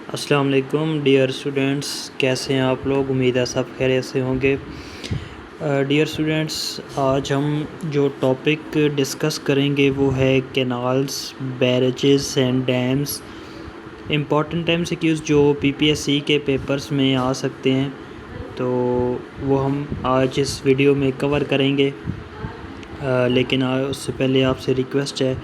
السلام علیکم dear students, کیسے ہیں آپ لوگ؟ امید ہے سب خیریت سے ہوں گے۔ ڈیئر اسٹوڈینٹس، آج ہم جو ٹاپک ڈسکس کریں گے وہ ہے canals, barrages and dams, important MCQs جو PPSC کے پیپرز میں آ سکتے ہیں، تو وہ ہم آج اس ویڈیو میں کور کریں گے۔ لیکن اس سے پہلے آپ سے ریکویسٹ ہے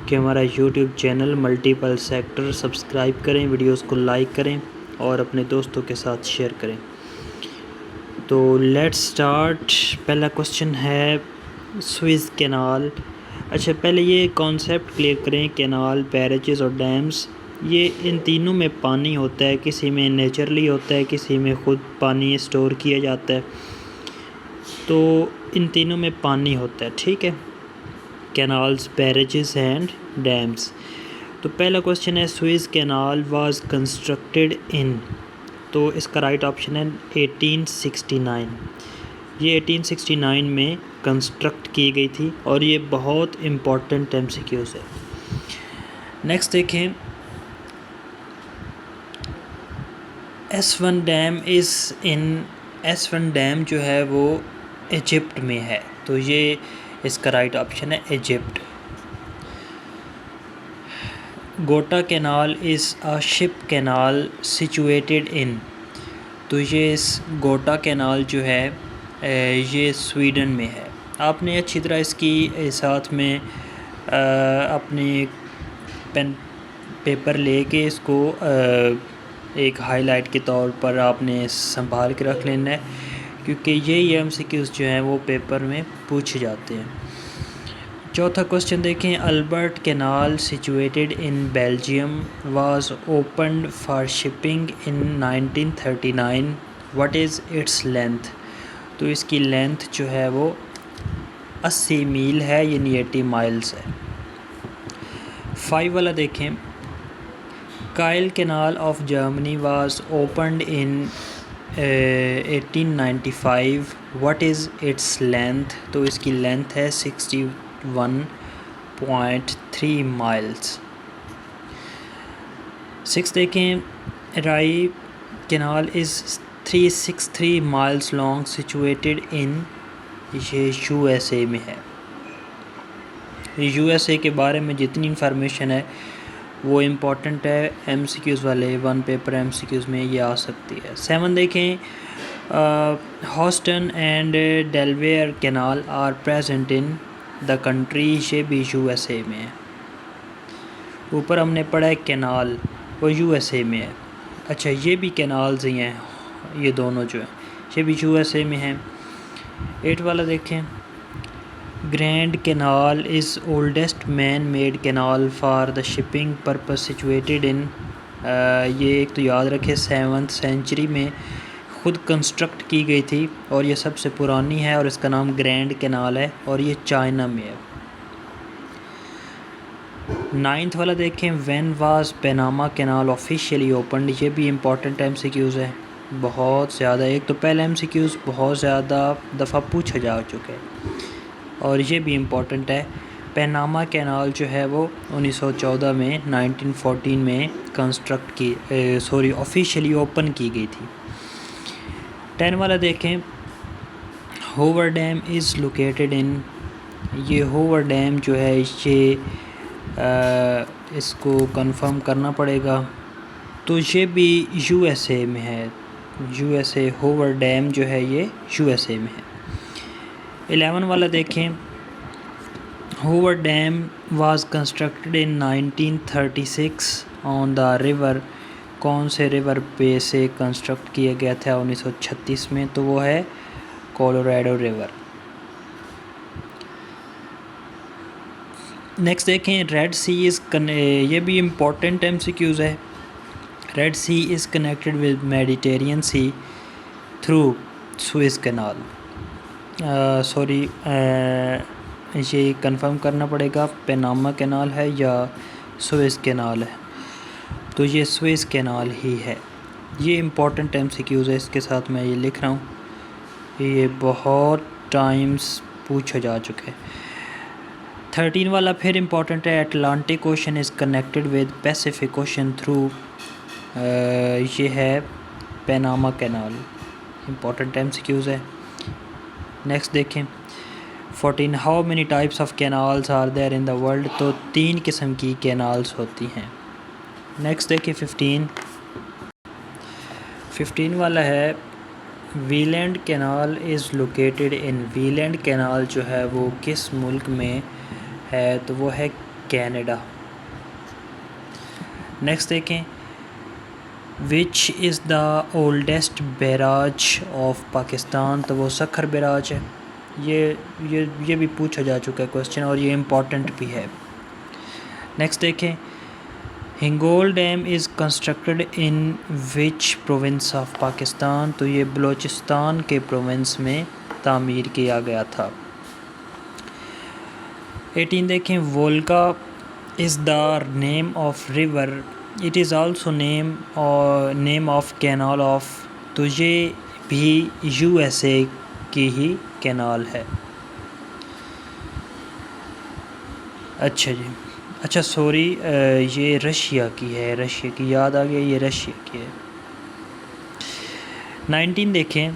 کہ ہمارا YouTube channel multiple sector subscribe کریں، ویڈیوز کو لائک کریں اور اپنے دوستوں کے ساتھ شیئر کریں۔ تو لیٹس سٹارٹ۔ پہلا کوسچن ہے سوئز کینال۔ اچھا، پہلے یہ کانسیپٹ کلیئر کریں، کینال، بیریجز اور ڈیمز، یہ ان تینوں میں پانی ہوتا ہے، کسی میں نیچرلی ہوتا ہے، کسی میں خود پانی اسٹور کیا جاتا ہے، تو ان تینوں میں پانی ہوتا ہے، ٹھیک ہے، کینالز، بیریجز اینڈ ڈیمز۔ تو پہلا کوسچن ہے Swiss canal was constructed in, تو اس کا رائٹ آپشن ہے 1869۔ یہ 1869 میں کنسٹرکٹ کی گئی تھی اور یہ بہت امپورٹنٹ MCQs ہے۔ نیکسٹ دیکھیں، S1 ڈیم S1 ڈیم جو ہے وہ ایجپٹ میں ہے، تو یہ اس کا رائٹ آپشن ہے ایجپٹ۔ گوٹا کینال از اے شپ کینال سچویٹڈ ان، تو یہ گوٹا کینال جو ہے یہ سویڈن میں ہے۔ آپ نے اچھی طرح اس کی ساتھ میں اپنی پین پیپر لے کے اس کو ایک ہائی لائٹ کے طور پر آپ نے سنبھال کے رکھ لینا ہے، کیونکہ یہ MCQs جو ہیں وہ پیپر میں پوچھے جاتے ہیں۔ چوتھا کوسچن دیکھیں، Albert canal situated in Belgium was opened for shipping in 1939، what is its length, تو اس کی لینتھ جو ہے وہ 80 میل ہے، یعنی 80 مائلز ہے۔ 5 والا دیکھیں، Kiel canal of Germany was opened in 1895، what is its length, تو اس کی لینتھ ہے 61.3 مائلز۔ 6 دیکھیں، رائی canal is 363 miles long situated in, یہ USA میں ہے۔ USA کے بارے میں جتنی انفارمیشن ہے وہ امپورٹنٹ ہے، MCQs والے 1 پیپر MCQs میں یہ آ سکتی ہے۔ 7 دیکھیں، Houston and Delaware canal are present in the country, یہ بھی USA میں ہے۔ اوپر ہم نے پڑھا ہے کینال، وہ USA میں ہے۔ اچھا، یہ بھی کینالز ہی ہیں، یہ دونوں جو ہیں یہ بھی USA میں ہیں۔ 8 والا دیکھیں، grand canal is oldest man made canal for the shipping purpose situated in, یہ ایک تو یاد رکھے 7ویں سینچری میں خود کنسٹرکٹ کی گئی تھی اور یہ سب سے پرانی ہے اور اس کا نام گرینڈ کینال ہے اور یہ چائنا میں ہے۔ 9 والا دیکھیں، when was Panama canal officially opened, یہ بھی امپورٹنٹ MCQs ہے، بہت زیادہ، ایک تو پہلے MCQs بہت زیادہ دفعہ پوچھا جا چکا ہے اور یہ بھی امپورٹنٹ ہے۔ پیناما کینال جو ہے وہ 1914 میں 1914 میں آفیشیلی اوپن کی گئی تھی۔ 10 والا دیکھیں، ہوور ڈیم از لوکیٹڈ ان، یہ ہوور ڈیم جو ہے یہ اس کو کنفرم کرنا پڑے گا، تو یہ بھی USA میں ہے، USA ہوور ڈیم جو ہے یہ USA میں ہے۔ 11 والا دیکھیں، Hoover dam was constructed in 1936 on the river, کون سے ریور پہ سے کنسٹرکٹ کیا گیا تھا 1936 میں، تو وہ ہے کولوراڈو ریور۔ نیکسٹ دیکھیں، ریڈ سی از یہ بھی امپورٹنٹ MCQs ہے، Red Sea is connected with Mediterranean Sea through Suez canal, یہ کنفرم کرنا پڑے گا پیناما کینال ہے یا سوئز کینال ہے، تو یہ سوئز کینال ہی ہے۔ یہ امپورٹنٹ MCQs ہے، اس کے ساتھ میں یہ لکھ رہا ہوں، یہ بہت ٹائمز پوچھا جا چکا ہے۔ 13 والا پھر امپورٹنٹ ہے، Atlantic Ocean is connected with Pacific Ocean through یہ ہے پیناما کینال، امپورٹنٹ MCQs ہے۔ نیکسٹ دیکھیں 14 how many types of canals are there in the world, تو 3 قسم کی کینالز ہوتی ہیں۔ نیکسٹ دیکھیں 15 والا ہے Welland canal is located in, Welland canal جو ہے وہ کس ملک میں ہے، تو وہ ہے کینیڈا۔ نیکسٹ دیکھیں which is the oldest barrage of Pakistan, تو وہ سکھر بیراج ہے۔ یہ بھی پوچھا جا چکا ہے کویسچن، اور یہ امپورٹنٹ بھی ہے۔ نیکسٹ دیکھیں Hingol dam is constructed in which province of Pakistan, تو یہ بلوچستان کے پروونس میں تعمیر کیا گیا تھا۔ 18 دیکھیں Volga is the name of river, it is also name of canal of, تو یہ بھی USA کی ہی کینال ہے۔ اچھا سوری، یہ رشیا کی ہے، رشیا کی یاد آ گیا، یہ رشیا کی ہے۔ 19 دیکھیں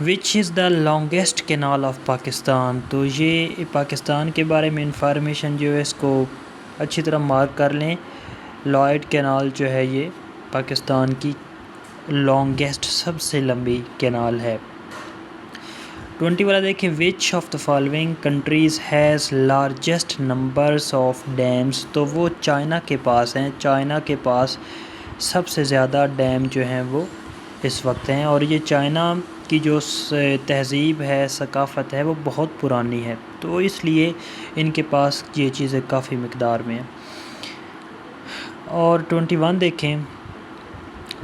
which is the longest canal of Pakistan, تو یہ پاکستان کے بارے میں انفارمیشن جو ہے اس کو اچھی طرح مارک کر لیں۔ لائٹ کینال جو ہے یہ پاکستان کی لانگیسٹ، سب سے لمبی کینال ہے۔ 20 والا دیکھیں which of the following countries has largest numbers of dams, تو وہ چائنا کے پاس ہیں، چائنا کے پاس سب سے زیادہ ڈیم جو ہیں وہ اس وقت ہیں، اور یہ چائنا کی جو تہذیب ہے، ثقافت ہے، وہ بہت پرانی ہے، تو اس لیے ان کے پاس یہ چیزیں کافی مقدار میں ہیں۔ اور 21 دیکھیں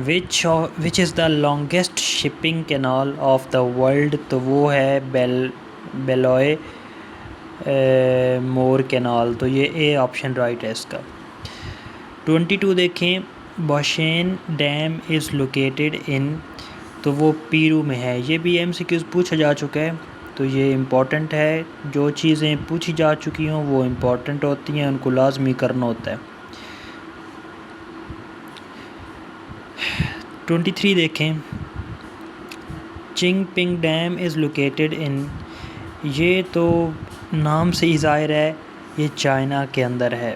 which is the longest shipping canal of the world, تو وہ ہے بیلوئے مور کینال، تو یہ اے آپشن رائٹ ہے اس کا۔ 22 دیکھیں باشین ڈیم از لوکیٹڈ ان، تو وہ پیرو میں ہے، یہ بھی MCQs پوچھا جا چکا ہے، تو یہ امپورٹنٹ ہے۔ جو چیزیں پوچھی جا چکی ہوں وہ امپورٹنٹ ہوتی ہیں، ان کو لازمی کرنا ہوتا ہے۔ 23 دیکھیں چنگ پنگ ڈیم از لوکیٹڈ ان، یہ تو نام سے ہی ظاہر ہے یہ چائنا کے اندر ہے۔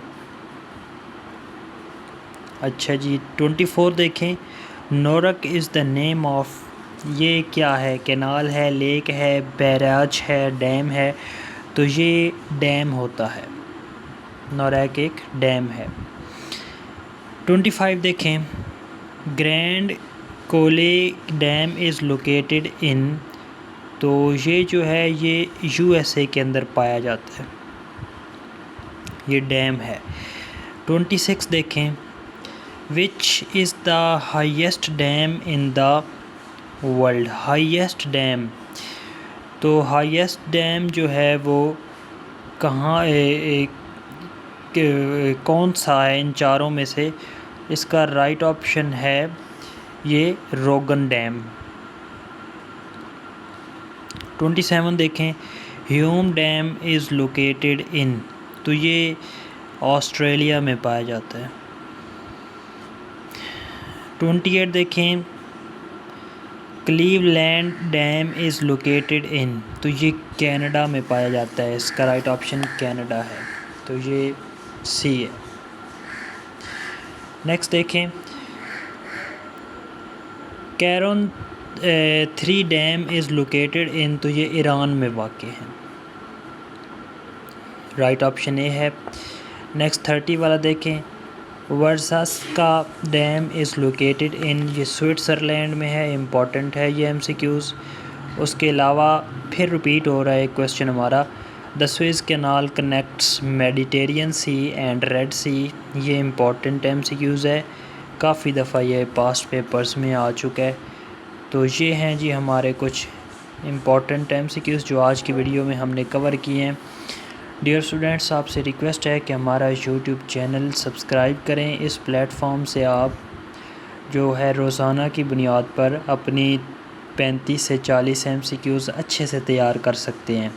اچھا جی 24 دیکھیں نورک از دا نیم آف، یہ کیا ہے، کینال ہے، لیک ہے، بیراج ہے، ڈیم ہے، تو یہ ڈیم ہوتا ہے، نوریک ایک ڈیم ہے۔ 25 دیکھیں گرینڈ کولے ڈیم از لوکیٹڈ ان، تو یہ جو ہے یہ USA کے اندر پایا جاتا ہے، یہ ڈیم ہے۔ 26 دیکھیں which is the highest dam in the world, highest dam, تو ہائیسٹ ڈیم جو ہے وہ کہاں کون سا ہے ان چاروں میں سے، اس کا رائٹ آپشن ہے یہ روگن ڈیم۔ 27 دیکھیں ہیوم ڈیم از لوکیٹڈ ان، تو یہ آسٹریلیا میں پایا جاتا ہے۔ 28 دیکھیں Cleveland dam is located in, تو یہ کینیڈا میں پایا جاتا ہے، اس کا رائٹ آپشن کینیڈا ہے، تو یہ C ہے۔ نیکسٹ دیکھیں کیرون 3 ڈیم از لوکیٹڈ ان، تو یہ ایران میں واقع ہے، رائٹ آپشن اے ہے۔ نیکسٹ 30 والا دیکھیں ورزاس کا ڈیم از لوکیٹڈ ان، یہ سوئٹزرلینڈ میں ہے، امپورٹنٹ ہے یہ MCQs۔ اس کے علاوہ پھر ریپیٹ ہو رہا ہے کویسچن ہمارا، the Suez canal connects Mediterranean sea and red sea, یہ امپورٹنٹ MCQs ہے، کافی دفعہ یہ پاسٹ پیپرز میں آ چکا ہے۔ تو یہ ہیں جی ہمارے کچھ امپورٹنٹ MCQs جو آج کی ویڈیو میں ہم نے کور کیے ہیں۔ ڈیئر اسٹوڈنٹس، آپ سے ریکویسٹ ہے کہ ہمارا یوٹیوب چینل سبسکرائب کریں، اس پلیٹ فارم سے آپ جو ہے روزانہ کی بنیاد پر اپنی 35 سے 40 MCQs اچھے سے تیار کر سکتے ہیں۔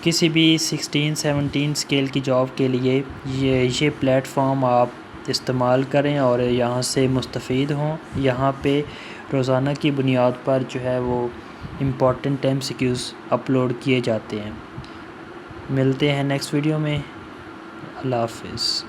کسی بھی 16-17 اسکیل کی جاب کے لیے یہ پلیٹ فارم آپ استعمال کریں اور یہاں سے مستفید ہوں۔ یہاں پہ روزانہ کی بنیاد پر جو ہے وہ امپورٹنٹ MCQs اپلوڈ کیے جاتے ہیں۔ ملتے ہیں نیکسٹ ویڈیو میں۔ اللہ حافظ۔